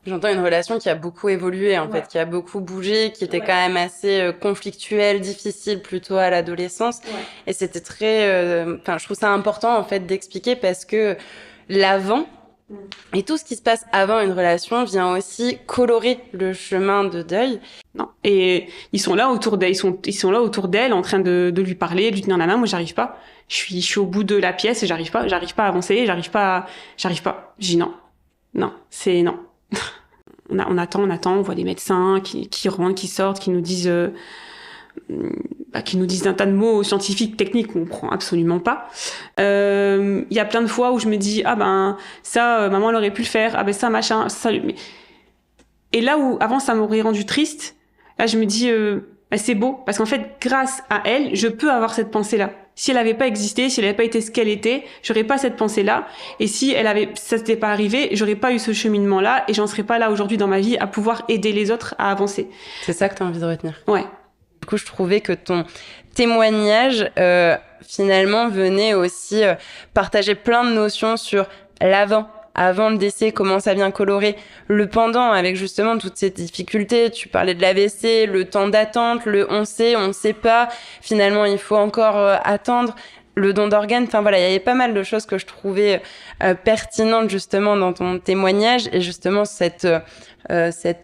J'entends une relation qui a beaucoup évolué, en fait, qui a beaucoup bougé, qui était quand même assez conflictuelle, difficile plutôt à l'adolescence. Et c'était très... Enfin, je trouve ça important, en fait, d'expliquer parce que l'avant et tout ce qui se passe avant une relation vient aussi colorer le chemin de deuil. Non. Et ils sont là autour d'elle, ils sont là autour d'elle, en train de lui parler, de lui tenir la main. Moi, j'arrive pas. Je suis au bout de la pièce et j'arrive pas à avancer, j'arrive pas. Je dis non. Non. C'est non. On attend, on voit des médecins qui rentrent, qui sortent, qui nous disent un tas de mots scientifiques, techniques qu'on prend absolument pas. Il y a plein de fois où je me dis, ah ben, ça, maman, elle aurait pu le faire, ah ben ça, machin, ça. Et là où, avant, ça m'aurait rendu triste, là, je me dis, bah, c'est beau, parce qu'en fait, grâce à elle, je peux avoir cette pensée-là. Si elle avait pas existé, si elle avait pas été ce qu'elle était, j'aurais pas cette pensée-là. Et si ça s'était pas arrivé, j'aurais pas eu ce cheminement-là et j'en serais pas là aujourd'hui dans ma vie à pouvoir aider les autres à avancer. C'est ça que tu as envie de retenir. Ouais. Du coup, je trouvais que ton témoignage, finalement, venait aussi partager plein de notions sur l'avant, avant le décès, comment ça vient colorer, le pendant, avec justement toutes ces difficultés. Tu parlais de l'AVC, le temps d'attente, le on sait pas, finalement, il faut encore attendre. Le don d'organes, enfin voilà, il y avait pas mal de choses que je trouvais pertinentes justement dans ton témoignage et justement cette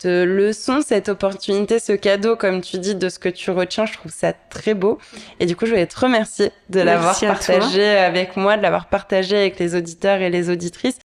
leçon, cette opportunité, ce cadeau, comme tu dis, de ce que tu retiens, je trouve ça très beau. Et du coup, je voulais te remercier de l'avoir partagé avec moi, de l'avoir partagé avec les auditeurs et les auditrices.